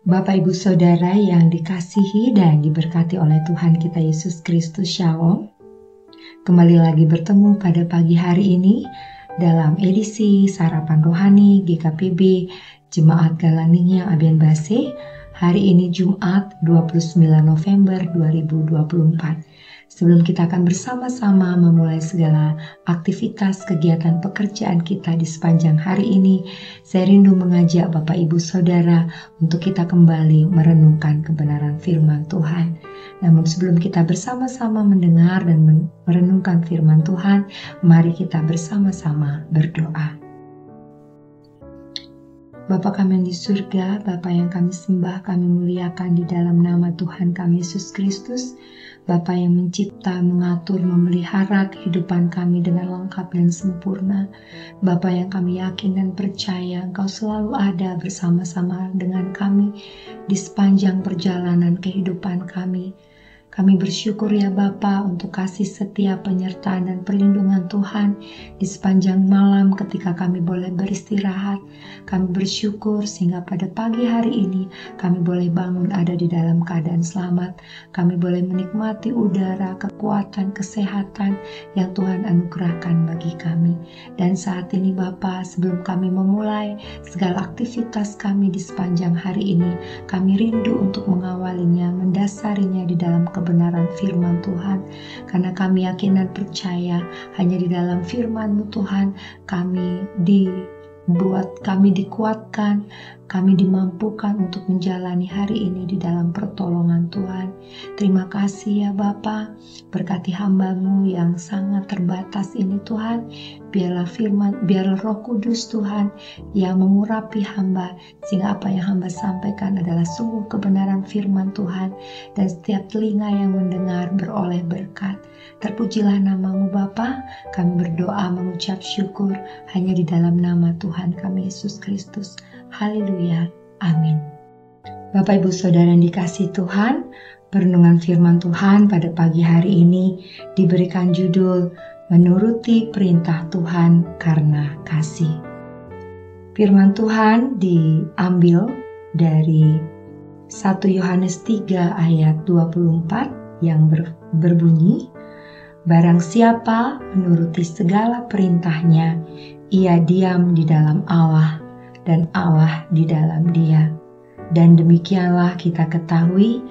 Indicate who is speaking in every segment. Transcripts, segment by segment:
Speaker 1: Bapak Ibu Saudara yang dikasihi dan diberkati oleh Tuhan kita Yesus Kristus, Shalom. Kembali lagi bertemu pada pagi hari ini dalam edisi Sarapan Rohani GKPB Jemaat Galaninya Abian Base. Hari ini Jumat 29 November 2024. Sebelum kita akan bersama-sama memulai segala aktivitas kegiatan pekerjaan kita di sepanjang hari ini, saya rindu mengajak Bapak Ibu Saudara untuk kita kembali merenungkan kebenaran firman Tuhan. Namun sebelum kita bersama-sama mendengar dan merenungkan firman Tuhan, mari kita bersama-sama berdoa. Bapa kami yang di surga, Bapa yang kami sembah, kami muliakan di dalam nama Tuhan kami Yesus Kristus, Bapa yang mencipta, mengatur, memelihara kehidupan kami dengan lengkap dan sempurna. Bapa yang kami yakin dan percaya Engkau selalu ada bersama-sama dengan kami di sepanjang perjalanan kehidupan kami. Kami bersyukur ya Bapa untuk kasih setia, penyertaan dan perlindungan Tuhan di sepanjang malam ketika kami boleh beristirahat. Kami bersyukur sehingga pada pagi hari ini kami boleh bangun ada di dalam keadaan selamat. Kami boleh menikmati udara, kekuatan, kesehatan yang Tuhan anugerahkan bagi kami. Dan saat ini Bapa, sebelum kami memulai segala aktivitas kami di sepanjang hari ini, kami rindu untuk mengawalinya, mendasarinya di dalam kebenaran firman Tuhan, karena kami yakin dan percaya hanya di dalam firman-Mu Tuhan kami dikuatkan, kami dimampukan untuk menjalani hari ini di dalam pertolongan Tuhan. Terima kasih ya Bapa, berkati hamba-Mu yang sangat terbatas ini Tuhan. Biarlah Roh Kudus Tuhan yang mengurapi hamba, sehingga apa yang hamba sampaikan adalah sungguh kebenaran firman Tuhan, dan setiap telinga yang mendengar beroleh berkat. Terpujilah nama-Mu Bapa, kami berdoa mengucap syukur hanya di dalam nama Tuhan kami Yesus Kristus. Haleluya, amin. Bapak Ibu Saudara yang dikasihi Tuhan, perenungan firman Tuhan pada pagi hari ini diberikan judul Menuruti Perintah Tuhan Karena Kasih. Firman Tuhan diambil dari 1 Yohanes 3 ayat 24 yang berbunyi, Barang siapa menuruti segala perintahnya, ia diam di dalam Allah dan Allah di dalam dia. Dan demikianlah kita ketahui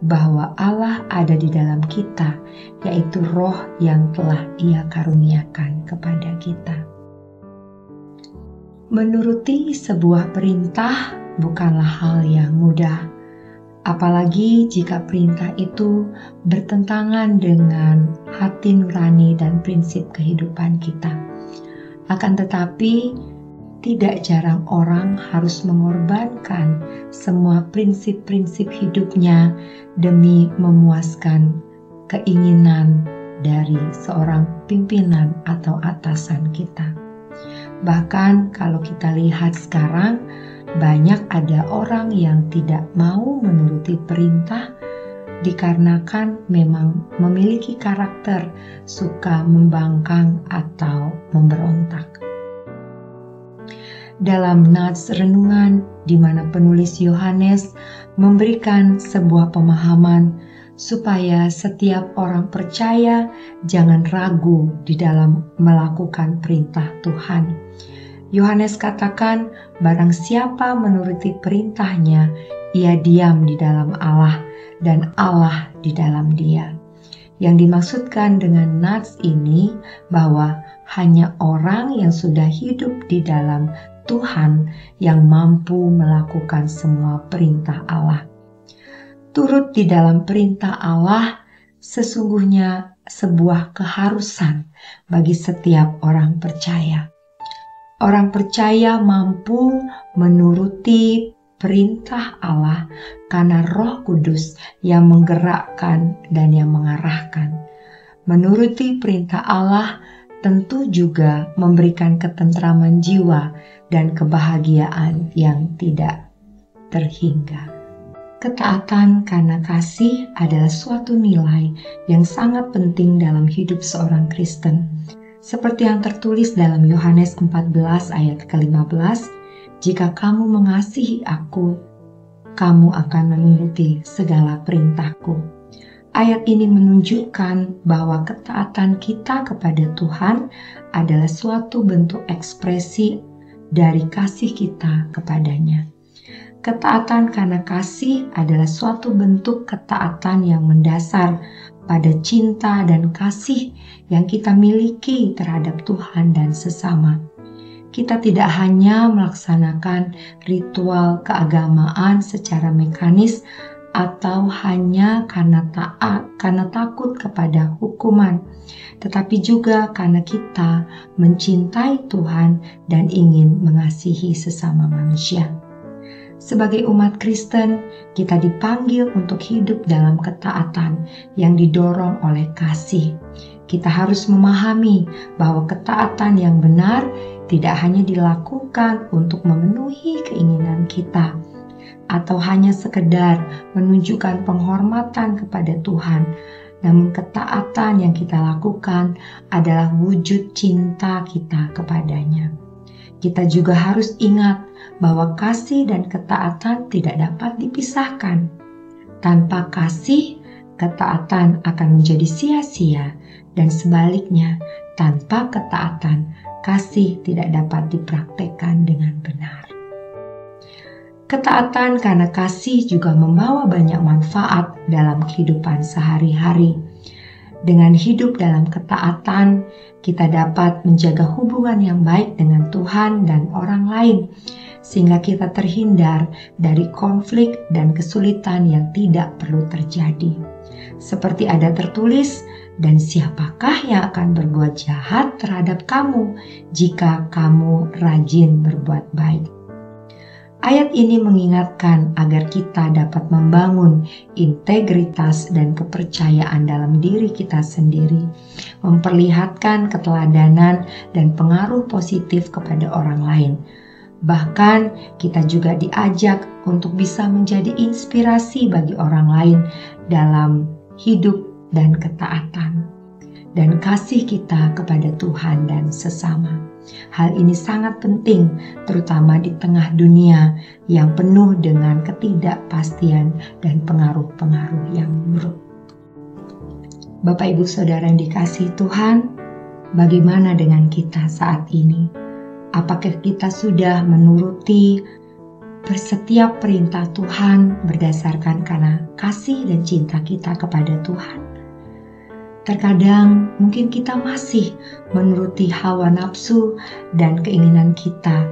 Speaker 1: bahwa Allah ada di dalam kita, yaitu Roh yang telah Ia karuniakan kepada kita. Menuruti sebuah perintah bukanlah hal yang mudah, apalagi jika perintah itu bertentangan dengan hati nurani dan prinsip kehidupan kita. Akan tetapi, tidak jarang orang harus mengorbankan semua prinsip-prinsip hidupnya demi memuaskan keinginan dari seorang pimpinan atau atasan kita. Bahkan kalau kita lihat sekarang, banyak ada orang yang tidak mau menuruti perintah dikarenakan memang memiliki karakter suka membangkang atau memberontak. Dalam nats renungan di mana penulis Yohanes memberikan sebuah pemahaman supaya setiap orang percaya jangan ragu di dalam melakukan perintah Tuhan. Yohanes katakan, barang siapa menuruti perintahnya, ia diam di dalam Allah dan Allah di dalam dia. Yang dimaksudkan dengan nats ini bahwa hanya orang yang sudah hidup di dalam Tuhan yang mampu melakukan semua perintah Allah. Turut di dalam perintah Allah sesungguhnya sebuah keharusan bagi setiap orang percaya. Orang percaya mampu menuruti perintah Allah karena Roh Kudus yang menggerakkan dan yang mengarahkan. Menuruti perintah Allah tentu juga memberikan ketentraman jiwa dan kebahagiaan yang tidak terhingga. Ketaatan karena kasih adalah suatu nilai yang sangat penting dalam hidup seorang Kristen. Seperti yang tertulis dalam Yohanes 14 ayat ke-15, jika kamu mengasihi aku, kamu akan menuruti segala perintahku. Ayat ini menunjukkan bahwa ketaatan kita kepada Tuhan adalah suatu bentuk ekspresi dari kasih kita kepadanya. Ketaatan karena kasih adalah suatu bentuk ketaatan yang mendasar pada cinta dan kasih yang kita miliki terhadap Tuhan dan sesama. Kita tidak hanya melaksanakan ritual keagamaan secara mekanis atau hanya karena takut kepada hukuman, tetapi juga karena kita mencintai Tuhan dan ingin mengasihi sesama manusia. Sebagai umat Kristen, kita dipanggil untuk hidup dalam ketaatan yang didorong oleh kasih. Kita harus memahami bahwa ketaatan yang benar tidak hanya dilakukan untuk memenuhi keinginan kita, atau hanya sekedar menunjukkan penghormatan kepada Tuhan. Namun ketaatan yang kita lakukan adalah wujud cinta kita kepadanya. Kita juga harus ingat bahwa kasih dan ketaatan tidak dapat dipisahkan. Tanpa kasih, ketaatan akan menjadi sia-sia, dan sebaliknya, tanpa ketaatan, kasih tidak dapat dipraktekkan dengan benar. Ketaatan karena kasih juga membawa banyak manfaat dalam kehidupan sehari-hari. Dengan hidup dalam ketaatan, kita dapat menjaga hubungan yang baik dengan Tuhan dan orang lain, sehingga kita terhindar dari konflik dan kesulitan yang tidak perlu terjadi. Seperti ada tertulis, dan siapakah yang akan berbuat jahat terhadap kamu jika kamu rajin berbuat baik? Ayat ini mengingatkan agar kita dapat membangun integritas dan kepercayaan dalam diri kita sendiri, memperlihatkan keteladanan dan pengaruh positif kepada orang lain. Bahkan kita juga diajak untuk bisa menjadi inspirasi bagi orang lain dalam hidup dan ketaatan dan kasih kita kepada Tuhan dan sesama. Hal ini sangat penting, terutama di tengah dunia yang penuh dengan ketidakpastian dan pengaruh-pengaruh yang buruk. Bapak, Ibu, Saudara yang dikasihi Tuhan, bagaimana dengan kita saat ini? Apakah kita sudah menuruti setiap perintah Tuhan berdasarkan karena kasih dan cinta kita kepada Tuhan? Terkadang mungkin kita masih menuruti hawa nafsu dan keinginan kita.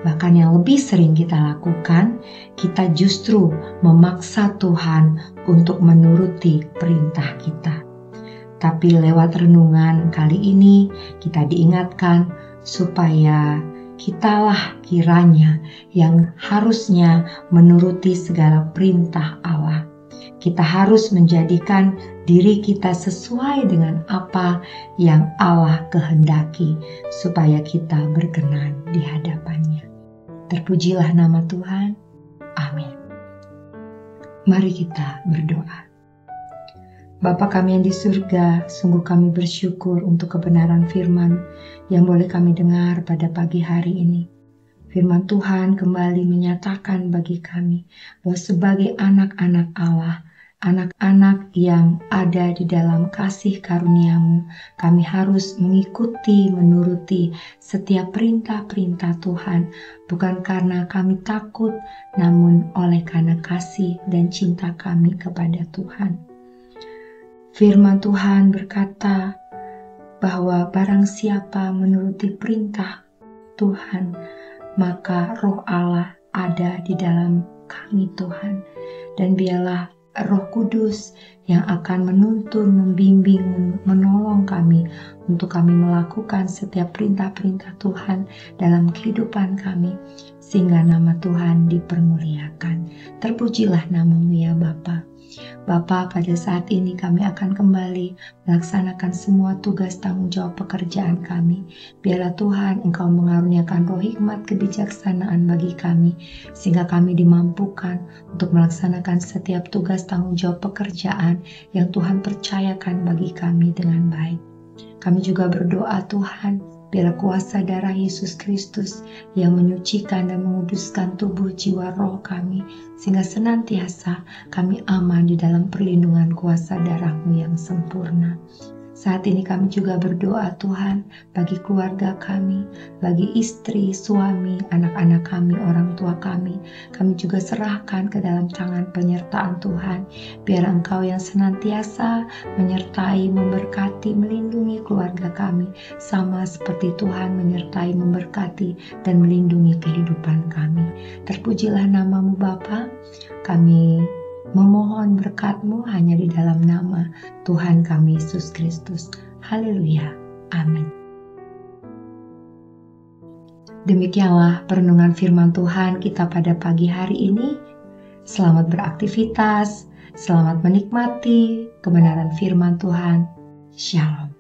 Speaker 1: Bahkan yang lebih sering kita lakukan, kita justru memaksa Tuhan untuk menuruti perintah kita. Tapi lewat renungan kali ini, kita diingatkan supaya kitalah kiranya yang harusnya menuruti segala perintah Allah. Kita harus menjadikan diri kita sesuai dengan apa yang Allah kehendaki, supaya kita berkenan di hadapannya. Terpujilah nama Tuhan. Amin. Mari kita berdoa. Bapa kami yang di surga, sungguh kami bersyukur untuk kebenaran firman yang boleh kami dengar pada pagi hari ini. Firman Tuhan kembali menyatakan bagi kami bahwa sebagai anak-anak Allah, anak-anak yang ada di dalam kasih karunia-Mu, kami harus mengikuti, menuruti setiap perintah-perintah Tuhan, bukan karena kami takut, namun oleh karena kasih dan cinta kami kepada Tuhan. Firman Tuhan berkata bahwa barang siapa menuruti perintah Tuhan, maka Roh Allah ada di dalam kami Tuhan, dan biarlah Roh Kudus yang akan menuntun, membimbing, menolong kami untuk kami melakukan setiap perintah-perintah Tuhan dalam kehidupan kami, sehingga nama Tuhan dipermuliakan. Terpujilah nama-Mu ya Bapa. Bapa, pada saat ini kami akan kembali melaksanakan semua tugas tanggung jawab pekerjaan kami. Biarlah Tuhan Engkau mengaruniakan roh hikmat kebijaksanaan bagi kami, sehingga kami dimampukan untuk melaksanakan setiap tugas tanggung jawab pekerjaan yang Tuhan percayakan bagi kami dengan baik. Kami juga berdoa Tuhan, Biarlah kuasa darah Yesus Kristus yang menyucikan dan menguduskan tubuh, jiwa, roh kami, sehingga senantiasa kami aman di dalam perlindungan kuasa darah-Mu yang sempurna. Saat ini kami juga berdoa Tuhan bagi keluarga kami, bagi istri, suami, anak-anak kami, orang tua kami. Kami juga serahkan ke dalam tangan penyertaan Tuhan. Biar Engkau yang senantiasa menyertai, memberkati, melindungi keluarga kami. Sama seperti Tuhan menyertai, memberkati, dan melindungi kehidupan kami. Terpujilah nama-Mu Bapa. Kami memohon berkat-Mu hanya di dalam nama Tuhan kami Yesus Kristus. Haleluya. Amin. Demikianlah perenungan firman Tuhan kita pada pagi hari ini. Selamat beraktivitas, selamat menikmati kebenaran firman Tuhan. Shalom.